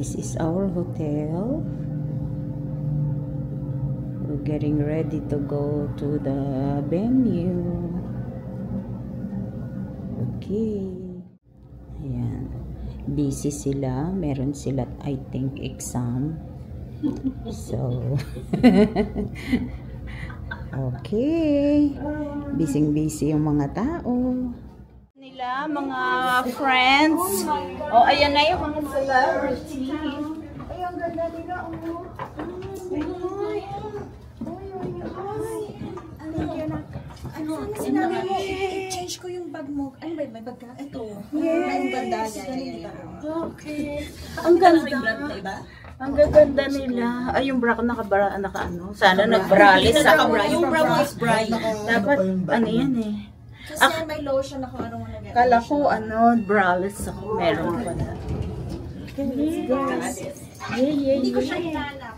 This is our hotel. We're getting ready to go to the venue. Okay. Ayan. Busy sila. Meron sila, I think, exam. So, okay. Busy-busy yung mga tao. Nila, mga friends. Oh, ayan na yung mga celebrity. Ay, ang ganda nila. Sinabi mo, i-change ko yung bag mo. Ano ba, may bag ka? Ito. Yes. Ang ganda niya. Okay. Ang ganda. Ang gaganda nila. Ay, yung bra ko naka-ano. Sana nag-braless. Yung bra mo is bright. Dapat, ano yan eh. Kasi may lotion ako. Kala ko, braless ako. Meron pa na. Hindi ko siya hinanap.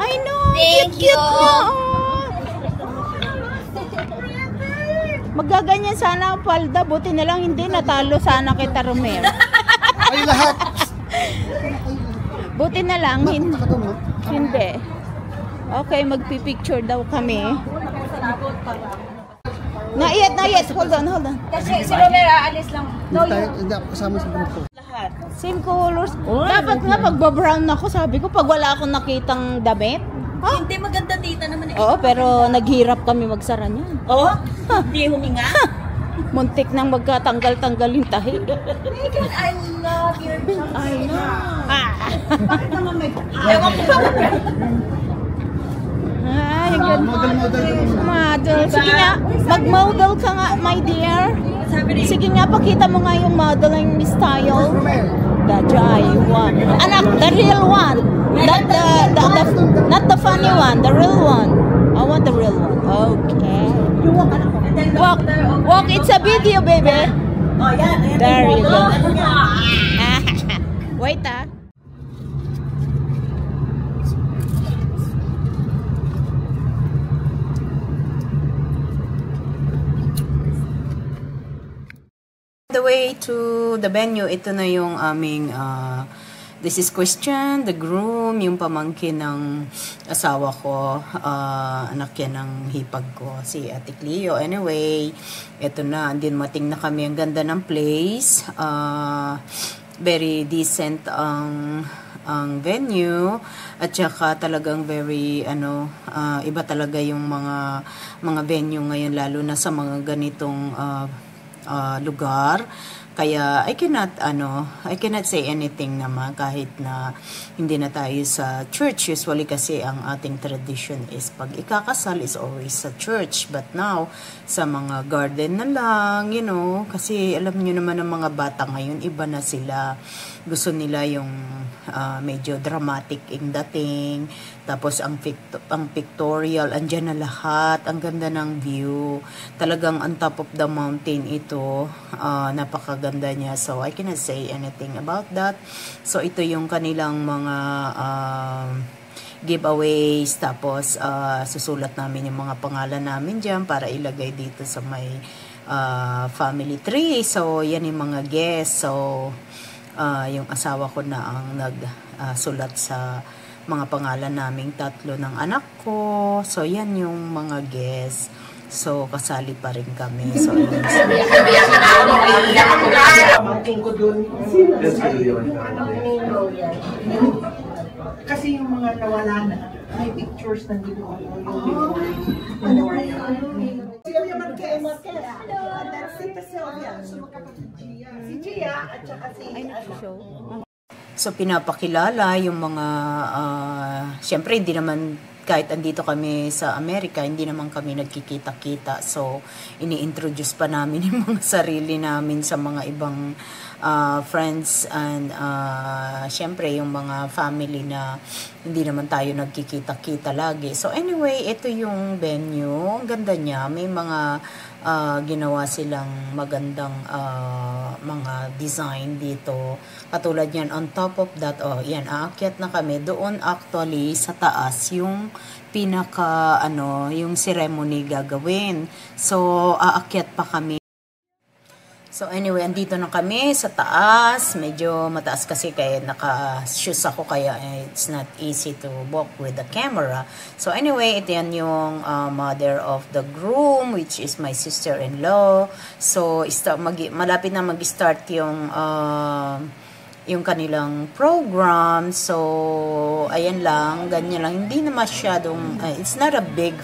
I know! Thank you! Magaganyan sana ang palda. Buti na lang hindi natalo sana kita, Romero. Ay, lahat! Buti na lang. Hindi. Okay, magpipicture daw kami. Not yet. Hold on. Kasi si Romero aalis lang. Hindi ako kasama sa grupo. Lahat. Same colors. Dapat nga pagbabrown ako, sabi ko, pag wala akong nakitang damit. Hindi maganda tita naman eh. Oo, pero naghirap kami magsara niyan. Oo? Hindi huminga? Muntik nang magkatanggal-tanggal yung tahi. Megan, I love your chocolate. I know. Bakit naman may... Ewan ko ba? Ay, ganda. Model. Sige nga, mag-model ka nga, my dear. Sige nga, pakita mo nga yung modeling style. The dry one. Anak, the real one. Not the funny one, the real one. I want the real one. Okay. Walk. It's a video, baby. Oh, yan. There you go. Wait, The way to the venue, ito na yung aming this is Christian, the groom, yung pamangkin ng asawa ko, anak yan ng hipag ko, si Ate Cleo. Anyway, ito na, mating na kami. Ang ganda ng place, very decent ang venue, at saka talagang very iba talaga yung mga venue ngayon, lalo na sa mga ganitong lugar. Kaya I cannot say anything naman kahit na hindi na tayo sa church. Usually kasi ang ating tradition is pag ikakasal is always sa church. But now, sa mga garden na lang, kasi alam nyo naman ang mga bata ngayon, iba na sila. Gusto nila yung medyo dramatic yung dating. Tapos ang pictorial, andyan na lahat. Ang ganda ng view. Talagang on top of the mountain ito. Napakaganda niya. So I cannot say anything about that. So ito yung kanilang mga giveaways. Tapos susulat namin yung mga pangalan namin dyan para ilagay dito sa may family tree. So yan yung mga guests. So yung asawa ko na ang nagsulat sa mga pangalan naming tatlo ng anak ko. So, yan yung mga guests. So, kasali pa rin kami. So, kasi yung mga nawala na, may pictures nandito ako Sylvia Marquez. That's Tita Sylvia. Si Gia at saka si So, pinapakilala yung mga, syempre, hindi naman, kahit andito kami sa Amerika, hindi naman kami nagkikita-kita. So, ini-introduce pa namin yung mga sarili namin sa mga ibang friends and syempre, yung mga family na hindi naman tayo nagkikita-kita lagi. So, anyway, ito yung venue. Ang ganda niya. May mga ginawa silang magandang mga design dito. Katulad yan, on top of that, yan, aakyat na kami. Doon actually sa taas yung pinaka, yung ceremony gagawin. So, aakyat pa kami. So anyway, andito na kami sa taas. Medyo mataas kasi kaya naka-shoes ako kaya it's not easy to walk with the camera. So anyway, ito yan yung mother of the groom, which is my sister-in-law. So malapit na mag-start yung kanilang program. So ayan lang, ganyan lang. Hindi na masyadong, it's not a big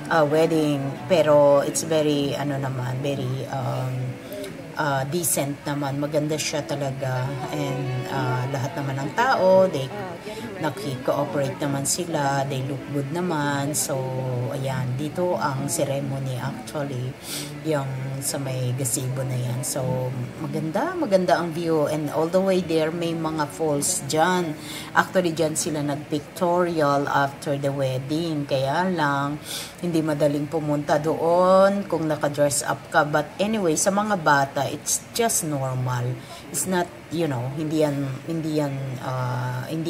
wedding, pero it's very very decent naman, maganda siya talaga, and lahat naman ng tao, they naki-cooperate naman sila, they look good naman. So ayan, dito ang ceremony actually yung sa may gazebo na yan. So maganda ang view, and all the way there may mga falls dyan. Actually dyan sila nag-pictorial after the wedding, kaya lang hindi madaling pumunta doon kung naka-dress up ka. But anyway, sa mga bata, it's just normal. It's not, hindi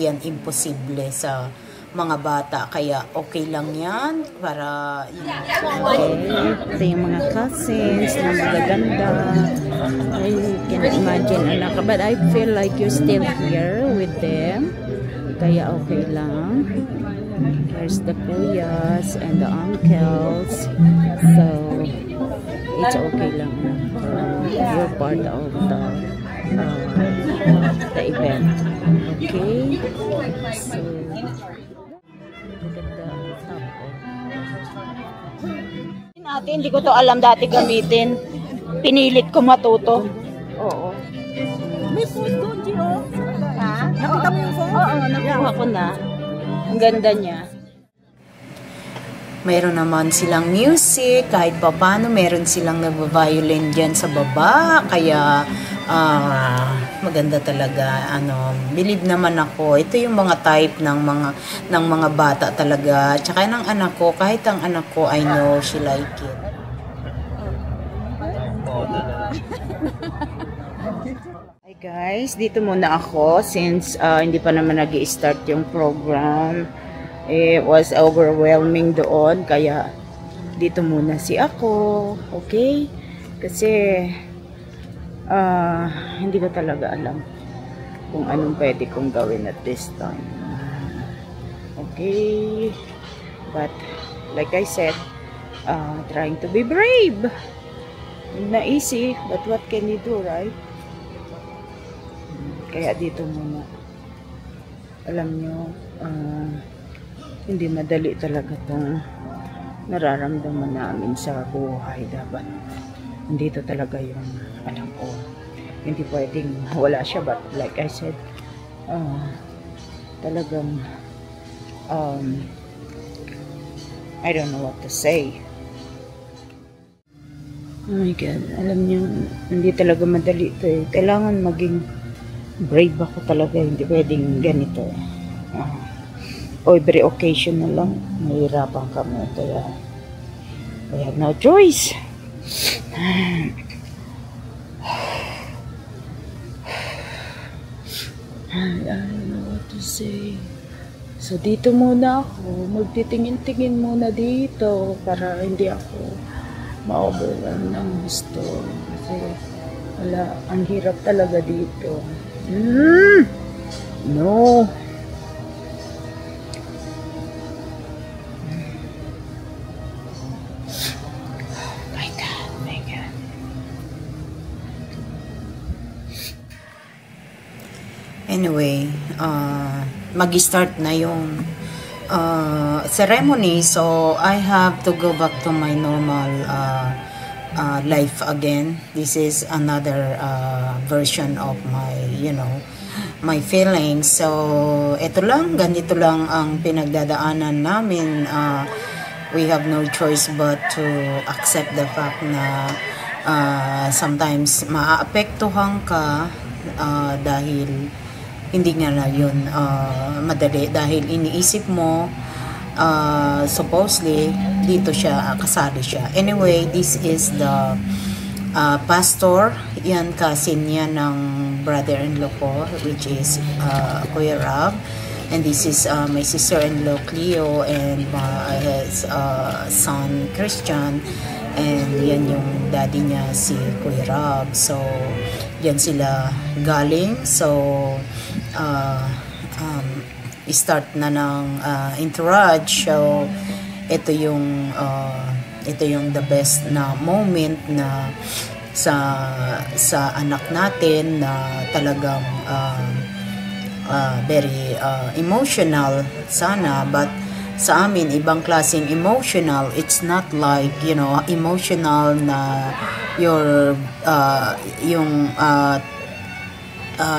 yan imposible sa mga bata, kaya okay lang yan para ito yung mga cousins na magaganda. I can imagine anak, but I feel like you're still here with them, kaya okay lang. There's the kuyas and the uncles, so it's okay lang. You're part of the event. Okay, so maganda ang tapo. Hindi ko to alam dati gamitin, pinilit ko matuto. Oo, may phone doon, Gio. Ha? Nakita mo yung phone? Oo, nakuha ko na. Ang ganda niya. Meron naman silang music, kahit pa paano meron silang nagva-violin dyan sa baba, kaya maganda talaga. Believe naman ako, ito yung mga type ng mga bata talaga, tsaka ng anak ko, kahit ang anak ko, I know she like it. Hi guys, dito muna ako since hindi pa naman nag-i-start yung program. It was overwhelming doon, kaya dito muna ako, okay? Kasi hindi ko talaga alam kung anong pwede kong gawin at this time. Okay, but like I said, trying to be brave. Not easy, but what can you do, right? Kaya dito muna. Alam nyo, hindi madali talaga itong nararamdaman namin sa buhay. Dapat nandito talaga yung alam ko. Hindi pwedeng wala siya, but like I said, talagang I don't know what to say. Oh my God, alam niyo, hindi talaga madali ito eh. Kailangan maging brave ako talaga, hindi pwedeng ganito eh. Every occasion na lang, mahirapan kami, kaya I have no choice. I don't know what to say. So dito muna ako, magtitingin-tingin muna dito para hindi ako ma-overwhelm ng gusto. Kasi wala, ang hirap talaga dito. No. My God, my God. Anyway, mag-start na yung ceremony, so I have to go back to my normal life again. This is another version of my, my feelings. So ito lang, ganito lang ang pinagdadaanan namin. We have no choice but to accept the fact na sometimes maaapektuhan ka dahil hindi nga na yun madali, dahil iniisip mo supposedly dito siya, kasali siya. Anyway, this is the pastor, yan cousin niya ng brother-in-law ko, which is Kuya Rob, and this is my sister-in-law Cleo and his son Christian, And yan yung daddy niya, si Kuya Rob. So, yan sila galing. So, start na ng entourage. So, ito yung the best na moment na sa anak natin na talagang very emotional sana, but sa amin ibang klaseng emotional. It's not like, you know, emotional na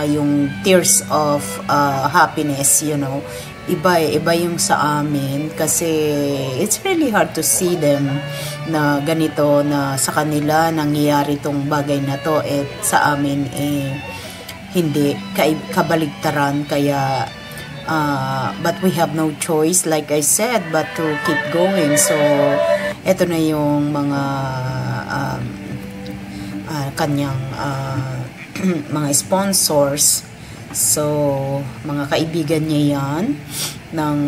yung tears of happiness, you know. Iba yung sa amin kasi it's really hard to see them na ganito, na sa kanila nangyayari tong bagay na to, at sa amin hindi, kabaligtaran. Kaya but we have no choice, like I said, but to keep going. So eto na yung mga kanyang mga sponsors. So, mga kaibigan niya yan, ng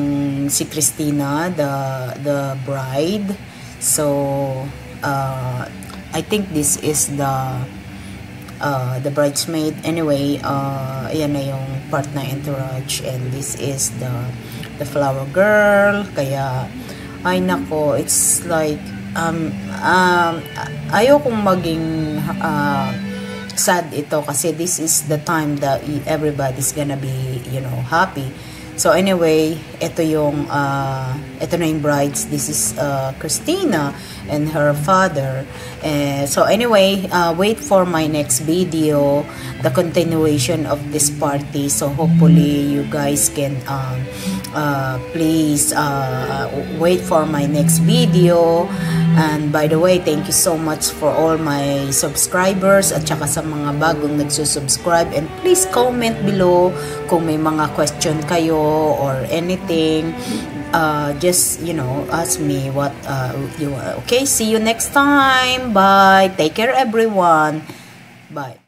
si Christina, the bride. So, I think this is the bridesmaid. Anyway, ayan na yung part na entourage, and this is the flower girl. Kaya, ay nako, it's like, ayokong maging sad ito kasi this is the time that everybody's gonna be, you know, happy. So anyway, ito na yung brides. This is Christina and her father. So anyway, wait for my next video, the continuation of this party. So hopefully you guys can please wait for my next video. And by the way, thank you so much for all my subscribers at saka sa mga bagong nagsusubscribe. And please comment below kung may mga question kayo or anything. Just, you know, ask me what you want. Okay, see you next time. Bye. Take care, everyone. Bye.